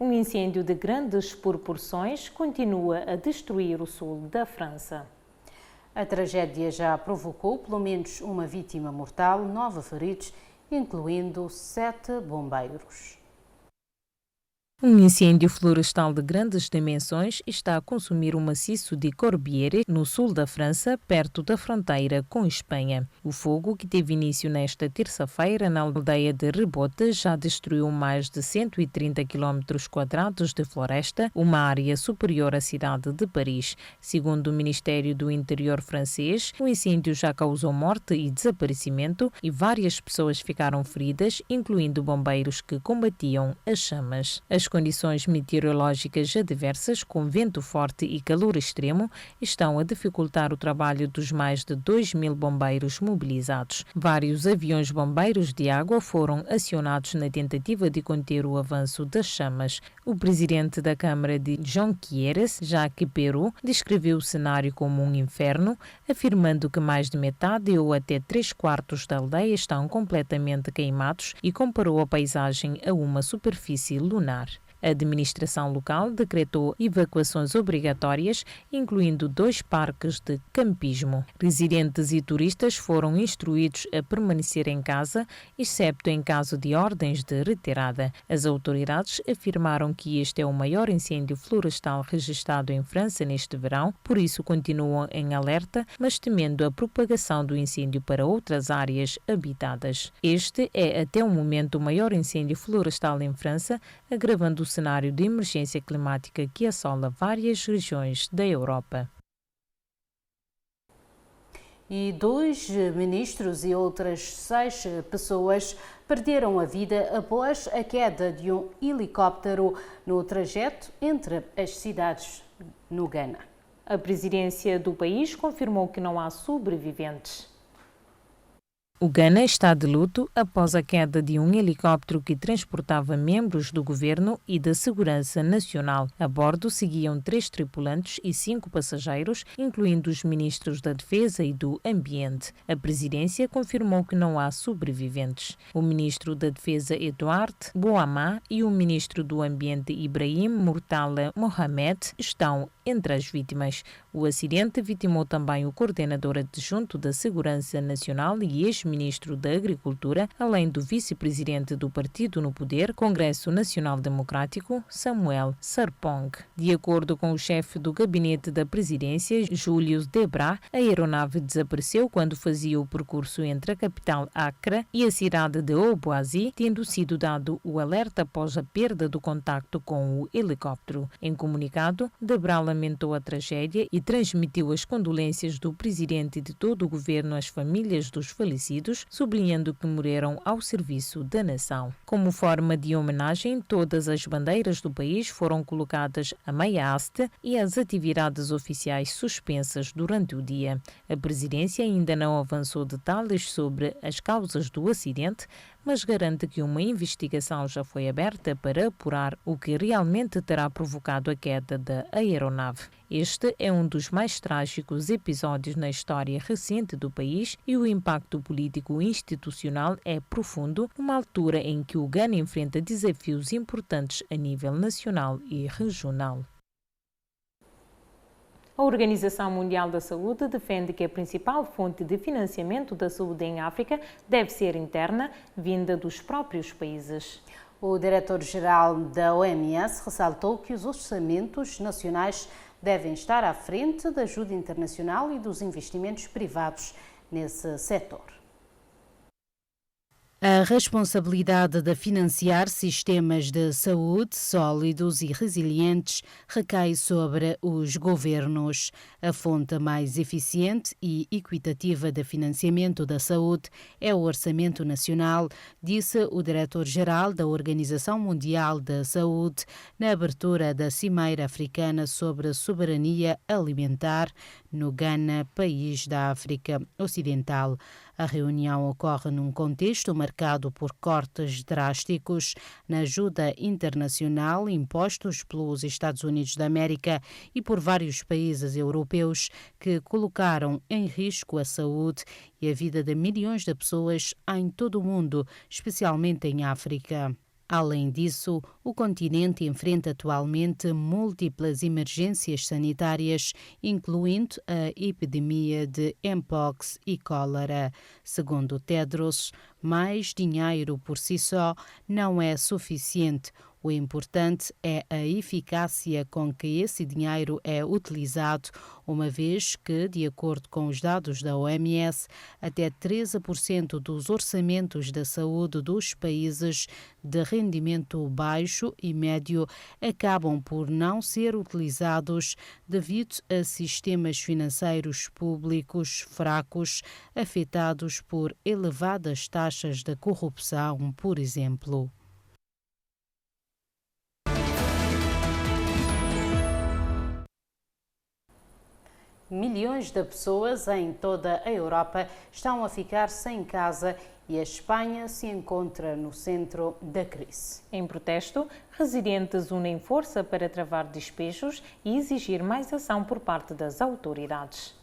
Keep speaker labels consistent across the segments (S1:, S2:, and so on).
S1: Um incêndio de grandes proporções continua a destruir o sul da França.
S2: A tragédia já provocou pelo menos uma vítima mortal, 9 feridos, incluindo 7 bombeiros.
S1: Um incêndio florestal de grandes dimensões está a consumir o maciço de Corbière, no sul da França, perto da fronteira com Espanha. O fogo, que teve início nesta terça-feira na aldeia de Rebote, já destruiu mais de 130 km² de floresta, uma área superior à cidade de Paris. Segundo o Ministério do Interior francês, o incêndio já causou morte e desaparecimento e várias pessoas ficaram feridas, incluindo bombeiros que combatiam as chamas. As condições meteorológicas adversas, com vento forte e calor extremo, estão a dificultar o trabalho dos mais de 2.000 bombeiros mobilizados. Vários aviões bombeiros de água foram acionados na tentativa de conter o avanço das chamas. O presidente da Câmara de Jonquières, Jacques Peroux, descreveu o cenário como um inferno, afirmando que mais de metade ou até 3/4 da aldeia estão completamente queimados e comparou a paisagem a uma superfície lunar. A administração local decretou evacuações obrigatórias, incluindo 2 parques de campismo. Residentes e turistas foram instruídos a permanecer em casa, excepto em caso de ordens de retirada. As autoridades afirmaram que este é o maior incêndio florestal registrado em França neste verão, por isso continuam em alerta, mas temendo a propagação do incêndio para outras áreas habitadas. Este é até o momento o maior incêndio florestal em França, agravando o cenário de emergência climática que assola várias regiões da Europa.
S2: E 2 ministros e outras 6 pessoas perderam a vida após a queda de um helicóptero no trajeto entre as cidades no Ghana.
S1: A presidência do país confirmou que não há sobreviventes. O Ghana está de luto após a queda de um helicóptero que transportava membros do governo e da Segurança Nacional. A bordo seguiam 3 tripulantes e 5 passageiros, incluindo os ministros da Defesa e do Ambiente. A presidência confirmou que não há sobreviventes. O ministro da Defesa, Edouard Boama, e o ministro do Ambiente, Ibrahim Murtala Mohamed, estão entre as vítimas. O acidente vitimou também o coordenador adjunto da Segurança Nacional e ex-ministro da Agricultura, além do vice-presidente do partido no poder, Congresso Nacional Democrático, Samuel Sarpong. De acordo com o chefe do gabinete da presidência, Julius Debra, a aeronave desapareceu quando fazia o percurso entre a capital Accra e a cidade de Obuasi, tendo sido dado o alerta após a perda do contacto com o helicóptero. Em comunicado, Debra lamentou a tragédia e transmitiu as condolências do presidente e de todo o governo às famílias dos falecidos, sublinhando que morreram ao serviço da nação. Como forma de homenagem, todas as bandeiras do país foram colocadas a meia haste e as atividades oficiais suspensas durante o dia. A presidência ainda não avançou detalhes sobre as causas do acidente, mas garante que uma investigação já foi aberta para apurar o que realmente terá provocado a queda da aeronave. Este é um dos mais trágicos episódios na história recente do país e o impacto político e institucional é profundo, numa altura em que o Ghana enfrenta desafios importantes a nível nacional e regional. A Organização Mundial da Saúde defende que a principal fonte de financiamento da saúde em África deve ser interna, vinda dos próprios países.
S2: O diretor-geral da OMS ressaltou que os orçamentos nacionais devem estar à frente da ajuda internacional e dos investimentos privados nesse setor. A responsabilidade de financiar sistemas de saúde sólidos e resilientes recai sobre os governos. A fonte mais eficiente e equitativa de financiamento da saúde é o Orçamento Nacional, disse o diretor-geral da Organização Mundial da Saúde na abertura da Cimeira Africana sobre a Soberania Alimentar no Ghana, país da África Ocidental. A reunião ocorre num contexto marcado por cortes drásticos na ajuda internacional impostos pelos Estados Unidos da América e por vários países europeus que colocaram em risco a saúde e a vida de milhões de pessoas em todo o mundo, especialmente em África. Além disso, o continente enfrenta atualmente múltiplas emergências sanitárias, incluindo a epidemia de Mpox e cólera. Segundo Tedros, mais dinheiro por si só não é suficiente. O importante é a eficácia com que esse dinheiro é utilizado, uma vez que, de acordo com os dados da OMS, até 13% dos orçamentos da saúde dos países de rendimento baixo e médio acabam por não ser utilizados devido a sistemas financeiros públicos fracos, afetados por elevadas taxas de corrupção, por exemplo. Milhões de pessoas em toda a Europa estão a ficar sem casa e a Espanha se encontra no centro da crise.
S1: Em protesto, residentes unem força para travar despejos e exigir mais ação por parte das autoridades.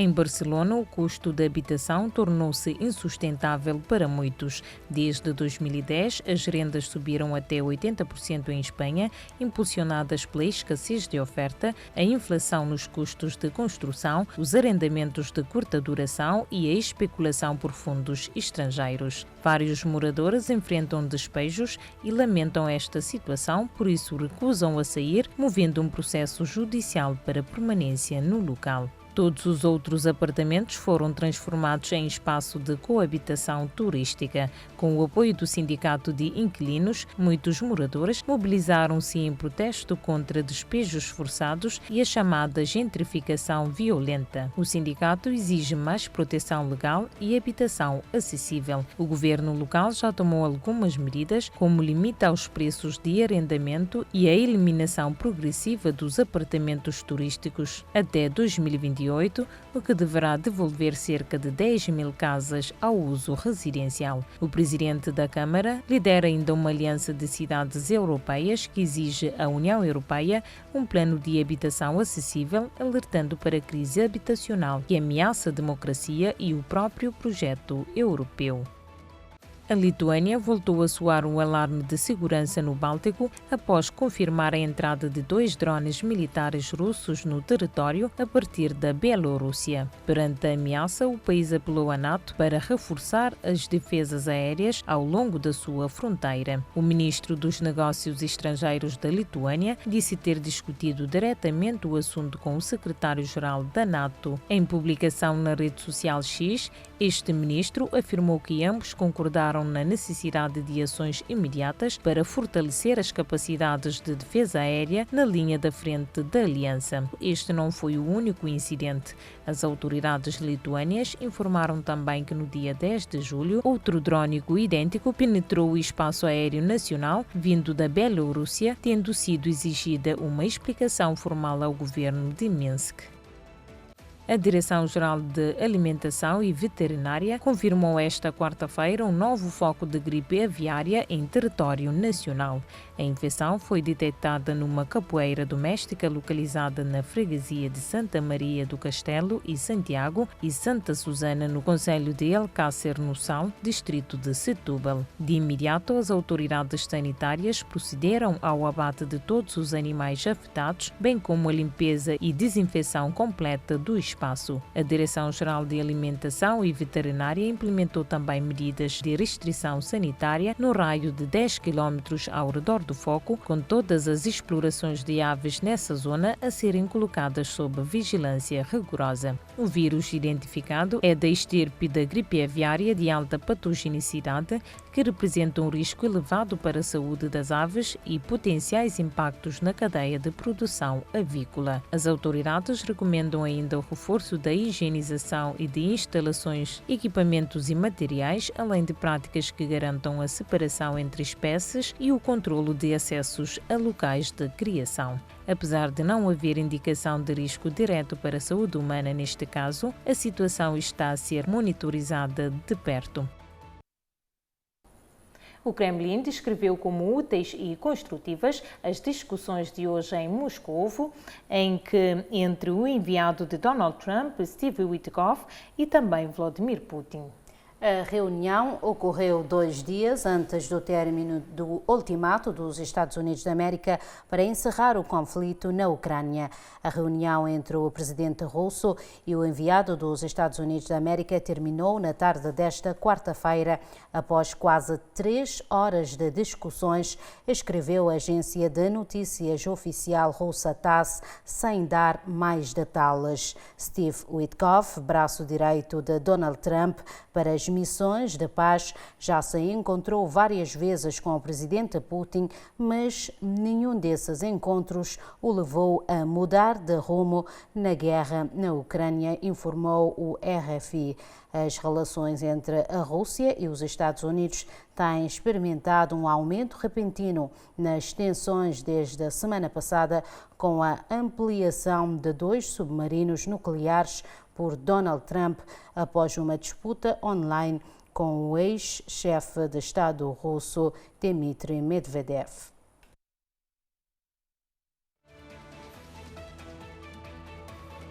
S1: Em Barcelona, o custo da habitação tornou-se insustentável para muitos. Desde 2010, as rendas subiram até 80% em Espanha, impulsionadas pela escassez de oferta, a inflação nos custos de construção, os arrendamentos de curta duração e a especulação por fundos estrangeiros. Vários moradores enfrentam despejos e lamentam esta situação, por isso recusam a sair, movendo um processo judicial para permanência no local. Todos os outros apartamentos foram transformados em espaço de coabitação turística. Com o apoio do Sindicato de Inquilinos, muitos moradores mobilizaram-se em protesto contra despejos forçados e a chamada gentrificação violenta. O sindicato exige mais proteção legal e habitação acessível. O governo local já tomou algumas medidas, como limita aos preços de arrendamento e a eliminação progressiva dos apartamentos turísticos até 2028. O que deverá devolver cerca de 10 mil casas ao uso residencial. O presidente da Câmara lidera ainda uma aliança de cidades europeias que exige à União Europeia um plano de habitação acessível, alertando para a crise habitacional que ameaça a democracia e o próprio projeto europeu. A Lituânia voltou a soar um alarme de segurança no Báltico após confirmar a entrada de 2 drones militares russos no território a partir da Bielorrússia. Perante a ameaça, o país apelou à NATO para reforçar as defesas aéreas ao longo da sua fronteira. O ministro dos Negócios Estrangeiros da Lituânia disse ter discutido diretamente o assunto com o secretário-geral da NATO. Em publicação na rede social X, este ministro afirmou que ambos concordaram na necessidade de ações imediatas para fortalecer as capacidades de defesa aérea na linha da frente da aliança. Este não foi o único incidente. As autoridades lituânias informaram também que no dia 10 de julho, outro drone idêntico penetrou o espaço aéreo nacional vindo da Bielorrússia, tendo sido exigida uma explicação formal ao governo de Minsk. A Direção-Geral de Alimentação e Veterinária confirmou esta quarta-feira um novo foco de gripe aviária em território nacional. A infecção foi detectada numa capoeira doméstica localizada na freguesia de Santa Maria do Castelo e Santiago e Santa Susana, no concelho de Alcácer no Sal, distrito de Setúbal. De imediato, as autoridades sanitárias procederam ao abate de todos os animais afetados, bem como a limpeza e desinfecção completa do espaço. A Direção-Geral de Alimentação e Veterinária implementou também medidas de restrição sanitária no raio de 10 km ao redor do foco, com todas as explorações de aves nessa zona a serem colocadas sob vigilância rigorosa. O vírus identificado é da estirpe da gripe aviária de alta patogenicidade, que representa um risco elevado para a saúde das aves e potenciais impactos na cadeia de produção avícola. As autoridades recomendam ainda o reforço da higienização e de instalações, equipamentos e materiais, além de práticas que garantam a separação entre espécies e o controlo de acessos a locais de criação. Apesar de não haver indicação de risco direto para a saúde humana neste caso, a situação está a ser monitorizada de perto. O Kremlin descreveu como úteis e construtivas as discussões de hoje em Moscovo, entre o enviado de Donald Trump, Steve Witkoff, e também Vladimir Putin.
S2: A reunião ocorreu 2 dias antes do término do ultimato dos Estados Unidos da América para encerrar o conflito na Ucrânia. A reunião entre o presidente russo e o enviado dos Estados Unidos da América terminou na tarde desta quarta-feira, após quase 3 horas de discussões, escreveu a agência de notícias oficial russa TASS, sem dar mais detalhes. Steve Witkoff, braço direito de Donald Trump para as missões de paz, já se encontrou várias vezes com o presidente Putin, mas nenhum desses encontros o levou a mudar de rumo na guerra na Ucrânia, informou o RFI. As relações entre a Rússia e os Estados Unidos têm experimentado um aumento repentino nas tensões desde a semana passada, com a ampliação de 2 submarinos nucleares por Donald Trump após uma disputa online com o ex-chefe de Estado russo Dmitry Medvedev.